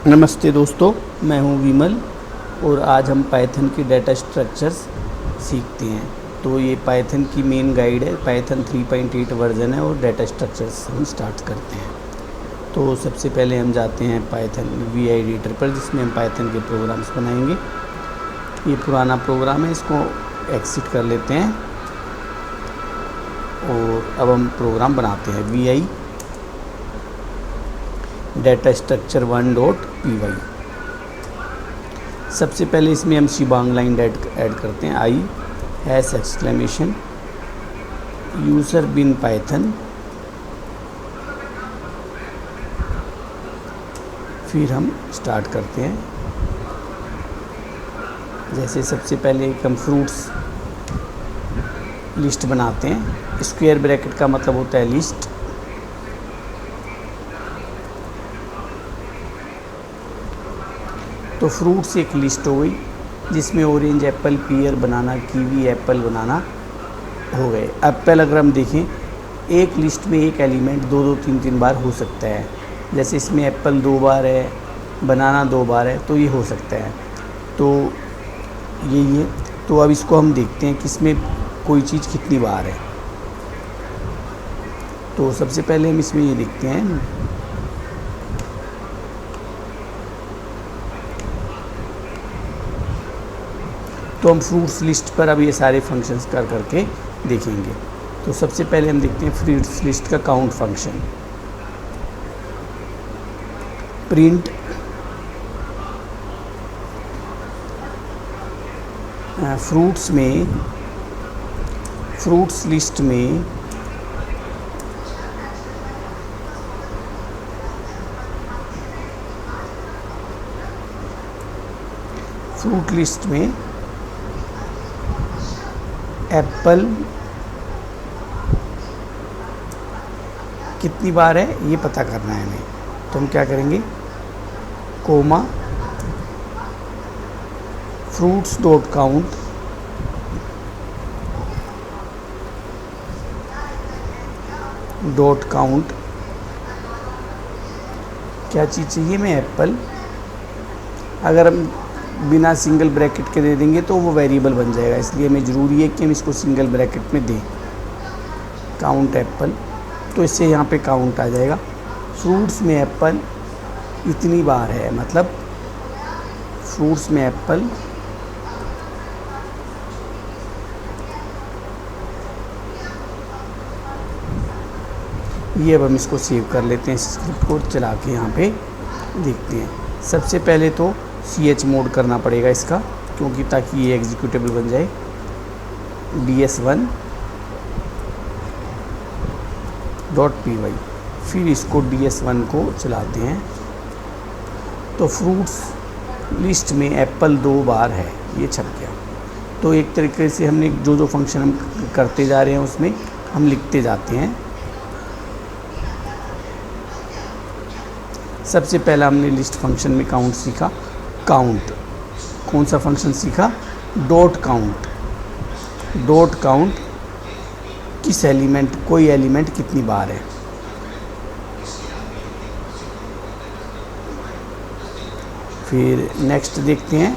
नमस्ते दोस्तों, मैं हूं विमल और आज हम पाइथन की डाटा स्ट्रक्चर्स सीखते हैं। तो ये पाइथन की मेन गाइड है, पाइथन 3.8 वर्जन है और डाटा स्ट्रक्चर्स हम स्टार्ट करते हैं। तो सबसे पहले हम जाते हैं पाइथन वी एडिटर पर, जिसमें हम पाइथन के प्रोग्राम्स बनाएंगे। ये पुराना प्रोग्राम है, इसको एक्सिट कर लेते हैं और अब हम प्रोग्राम बनाते हैं we I data structure 1.py। सबसे पहले इसमें हम शिबांग लाइन ऐड करते हैं, आई हैश एक्सक्लेमेशन यूज़र बिन पाइथन, फिर हम स्टार्ट करते हैं। जैसे सबसे पहले एक हम फ्रूट्स लिस्ट बनाते हैं। स्क्वायर ब्रैकेट का मतलब होता है लिस्ट। तो फ्रूट्स एक लिस्ट हो गई जिसमें ऑरेंज, एप्पल, पीयर, बनाना, कीवी, एप्पल, बनाना हो गए। एप्पल अगर हम देखें, एक लिस्ट में एक एलिमेंट दो दो तीन तीन बार हो सकता है। जैसे इसमें एप्पल 2 बार है, बनाना 2 बार है, तो ये हो सकता है। तो यही है। तो अब इसको हम देखते हैं कि इसमें कोई चीज़ कितनी बार है। तो सबसे पहले हम इसमें ये देखते हैं, तो हम फ्रूट्स लिस्ट पर अब ये सारे फंक्शंस कर करके देखेंगे। तो सबसे पहले हम देखते हैं फ्रूट्स लिस्ट का count function. Print fruits list में एप्पल कितनी बार है ये पता करना है हमें। तो हम क्या करेंगे, कोमा फ्रूट्स डॉट काउंट क्या चीज़ चाहिए हमें, एप्पल। अगर हम बिना सिंगल ब्रैकेट के दे देंगे तो वो वेरिएबल बन जाएगा, इसलिए हमें ज़रूरी है कि हम इसको सिंगल ब्रैकेट में दें, काउंट एप्पल। तो इससे यहाँ पे काउंट आ जाएगा। फ्रूट्स में एप्पल इतनी बार है, मतलब फ्रूट्स में एप्पल ये। अब हम इसको सेव कर लेते हैं, स्क्रिप्ट को चला के यहाँ पे देखते हैं। सबसे पहले तो ch मोड करना पड़ेगा इसका, क्योंकि ताकि ये एग्जीक्यूटेबल बन जाए। ds1.py, फिर इसको ds1 को चलाते हैं। तो फ्रूट्स लिस्ट में एप्पल 2 बार है, ये छप गया। तो एक तरीके से हमने जो फंक्शन हम करते जा रहे हैं उसमें हम लिखते जाते हैं। सबसे पहला हमने लिस्ट फंक्शन में काउंट सीखा। काउंट कौन सा फंक्शन सीखा, डॉट काउंट किस एलिमेंट, कोई एलिमेंट कितनी बार है। फिर नेक्स्ट देखते हैं।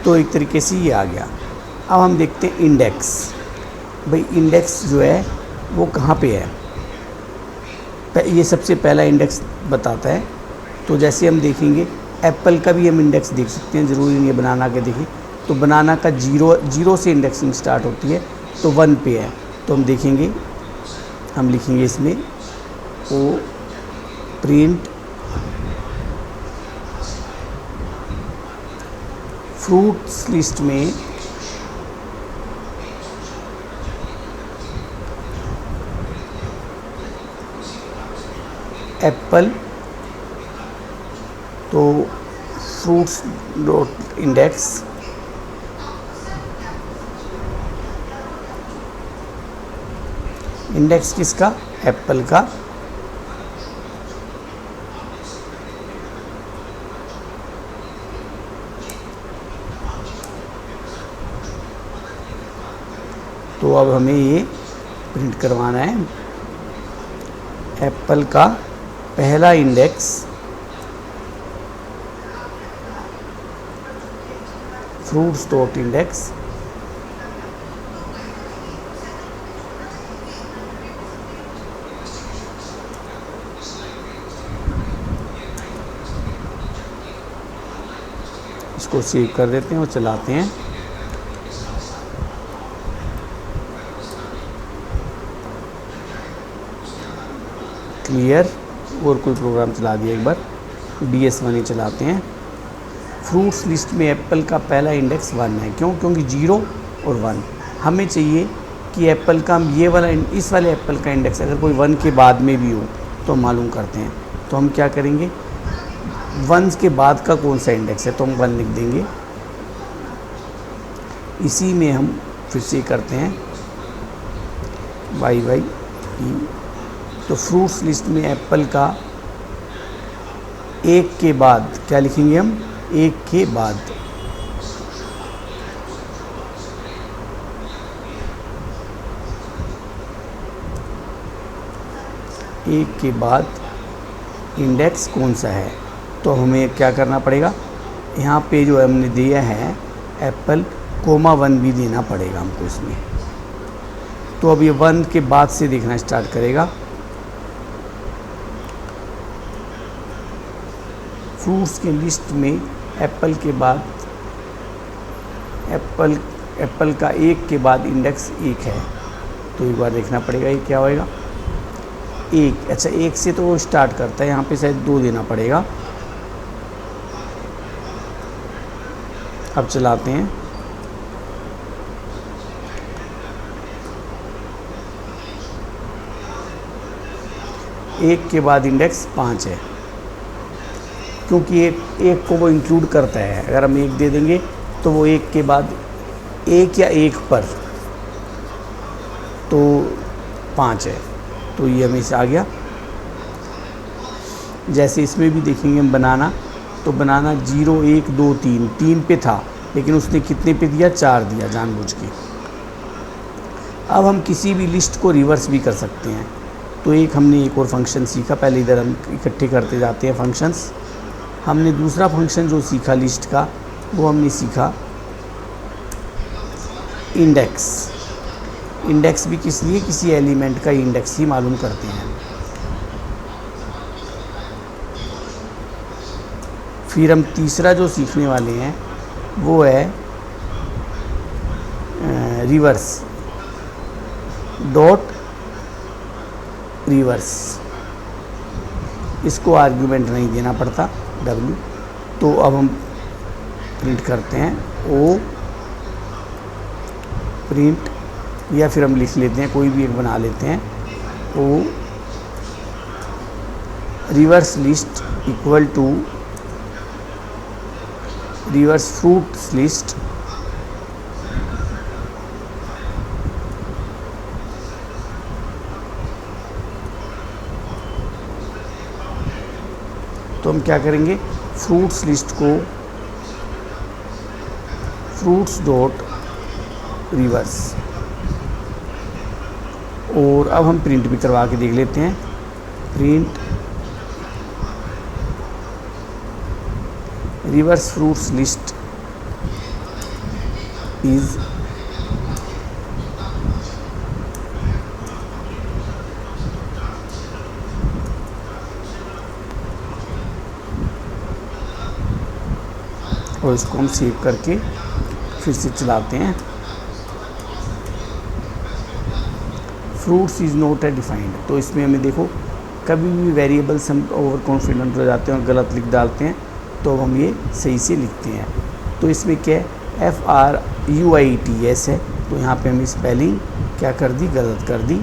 तो एक तरीके से ये आ गया। अब हम देखते हैं इंडेक्स। भाई इंडेक्स जो है वो कहाँ पे है, ये सबसे पहला इंडेक्स बताता है। तो जैसे हम देखेंगे, एप्पल का भी हम इंडेक्स देख सकते हैं, ज़रूरी नहीं है बनाना के देखें। तो बनाना का जीरो से इंडेक्सिंग स्टार्ट होती है, तो 1 पे है। तो हम देखेंगे, हम लिखेंगे इसमें ओ प्रिंट फ्रूट्स लिस्ट में एप्पल, तो फ्रूट्स डॉट इंडेक्स किसका, एप्पल का। तो अब हमें ये प्रिंट करवाना है एप्पल का पहला इंडेक्स फ्रूट्स डॉट इंडेक्स इसको सेव कर देते हैं और चलाते हैं। क्लियर। और कोई प्रोग्राम चला दिया एक बार, DS1 ही चलाते हैं। फ्रूट्स लिस्ट में एप्पल का पहला इंडेक्स 1 है। क्यों? क्योंकि 0 और 1 हमें चाहिए कि एप्पल का ये वाला, इस वाले एप्पल का इंडेक्स अगर कोई 1 के बाद में भी हो तो मालूम करते हैं। तो हम क्या करेंगे, 1 के बाद का कौन सा इंडेक्स है, तो हम 1 लिख देंगे। इसी में हम फिर से करते हैं YY। तो फ्रूट्स लिस्ट में एप्पल का 1 के बाद क्या लिखेंगे हम, 1 के बाद। एक के बाद इंडेक्स कौन सा है, तो हमें क्या करना पड़ेगा, यहाँ पे जो हमने दिया है एप्पल (1) भी देना पड़ेगा हमको इसमें। तो अब ये 1 के बाद से देखना स्टार्ट करेगा। फ्रूट्स के लिस्ट में एप्पल के बाद एप्पल का 1 के बाद इंडेक्स 1 है। तो एक बार देखना पड़ेगा ये क्या होएगा, 1। अच्छा, 1 से तो वो स्टार्ट करता है, यहाँ पे शायद 2 देना पड़ेगा। अब चलाते हैं। एक के बाद इंडेक्स 5 है, क्योंकि एक को वो इंक्लूड करता है। अगर हम 1 दे देंगे तो वो 1 के बाद 1 या 1 पर तो 5 है। तो ये हमें से आ गया। जैसे इसमें भी देखेंगे हम बनाना, तो बनाना 0 1 2 3 पे था, लेकिन उसने कितने पे दिया, 4 दिया जानबूझ के। अब हम किसी भी लिस्ट को रिवर्स भी कर सकते हैं। तो हमने एक और फंक्शन सीखा। पहले इधर हम इकट्ठे करते जाते हैं फंक्शंस। हमने दूसरा फंक्शन जो सीखा लिस्ट का, वो हमने सीखा इंडेक्स। इंडेक्स भी किस लिए, किसी एलिमेंट का इंडेक्स ही मालूम करते हैं। फिर हम तीसरा जो सीखने वाले हैं वो है रिवर्स डॉट रिवर्स। इसको आर्गुमेंट नहीं देना पड़ता W। तो अब हम प्रिंट करते हैं O प्रिंट, या फिर हम लिख लेते हैं, कोई भी एक बना लेते हैं, O reverse list equal to reverse fruits list तो हम क्या करेंगे, फ्रूट्स लिस्ट को फ्रूट्स डॉट रिवर्स। और अब हम प्रिंट भी करवा के देख लेते हैं। Print reverse fruits list is और इसको हम सेव करके फिर से चलाते हैं। Fruits is not a defined. तो इसमें हमें देखो, कभी भी वेरिएबल्स हम ओवर कॉन्फिडेंट हो जाते हैं और गलत लिख डालते हैं, तो हम ये सही से लिखते हैं। तो इसमें क्या है, FRUITS है, तो यहाँ पे हम स्पेलिंग क्या कर दी, गलत कर दी।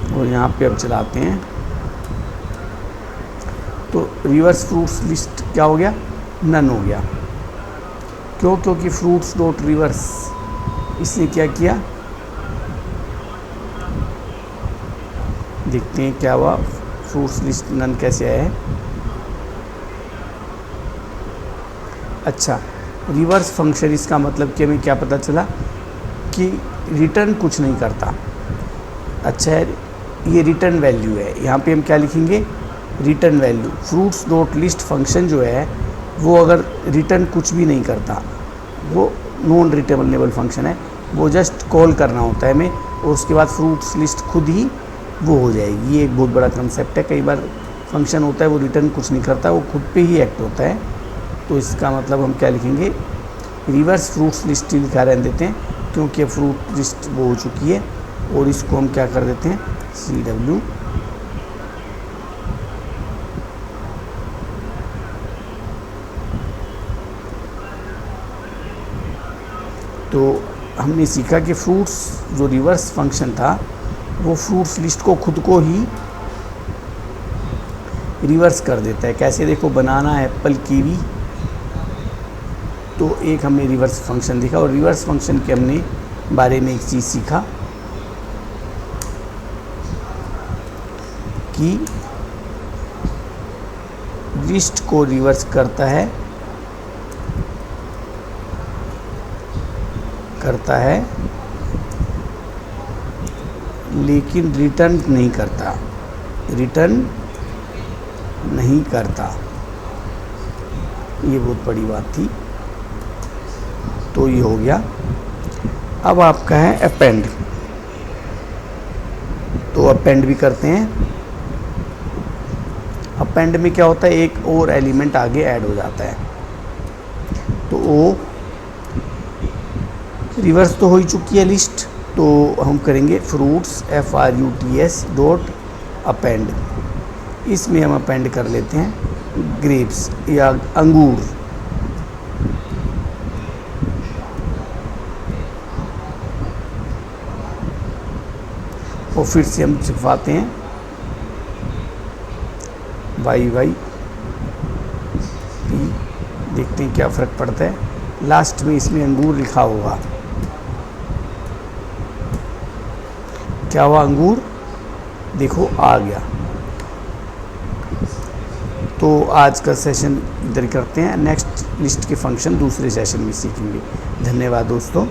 और यहाँ पे अब चलाते हैं। तो रिवर्स फ्रूट्स लिस्ट क्या हो गया, नन हो गया। क्यों? क्योंकि फ्रूट्स डॉट रिवर्स इसने क्या किया, देखते हैं क्या हुआ। फ्रूट्स लिस्ट नन कैसे आया है, अच्छा, रिवर्स फंक्शन, इसका मतलब कि हमें क्या पता चला कि रिटर्न कुछ नहीं करता। अच्छा है, ये रिटर्न वैल्यू है, यहाँ पे हम क्या लिखेंगे, return value. Fruits dot list function जो है वो अगर रिटर्न कुछ भी नहीं करता, वो नॉन रिटर्नेबल फंक्शन है, वो जस्ट कॉल करना होता है हमें और उसके बाद फ्रूट्स लिस्ट खुद ही वो हो जाएगी। ये एक बहुत बड़ा कंसेप्ट है। कई बार फंक्शन होता है वो रिटर्न कुछ नहीं करता, वो खुद पे ही एक्ट होता है। तो इसका मतलब हम क्या लिखेंगे, रिवर्स फ्रूट्स लिस्ट ही लिखा रहने देते हैं, क्योंकि फ्रूट लिस्ट वो हो चुकी है। और इसको हम क्या कर देते हैं, CW तो हमने सीखा कि फ्रूट्स जो रिवर्स फंक्शन था वो फ्रूट्स लिस्ट को खुद को ही रिवर्स कर देता है। कैसे, देखो, बनाना, एप्पल, कीवी, तो एक हमने रिवर्स फंक्शन देखा। और रिवर्स फंक्शन के हमने बारे में एक चीज़ सीखा कि लिस्ट को रिवर्स करता है लेकिन रिटर्न नहीं करता। ये बहुत बड़ी बात थी। तो ये हो गया। अब आपका है अपेंड, तो अपेंड भी करते हैं। अपेंड में क्या होता है, एक और एलिमेंट आगे ऐड हो जाता है। तो वो रिवर्स तो हो ही चुकी है लिस्ट, तो हम करेंगे फ्रूट्स FRUTS डॉट अपेंड। इसमें हम अपेंड कर लेते हैं ग्रेप्स या अंगूर। और फिर से हम छिपाते हैं YY P, देखते हैं क्या फ़र्क पड़ता है। लास्ट में इसमें अंगूर लिखा होगा, क्या हुआ, अंगूर, देखो आ गया। तो आज का सेशन इधर करते हैं, नेक्स्ट लिस्ट के फंक्शन दूसरे सेशन में सीखेंगे। धन्यवाद दोस्तों।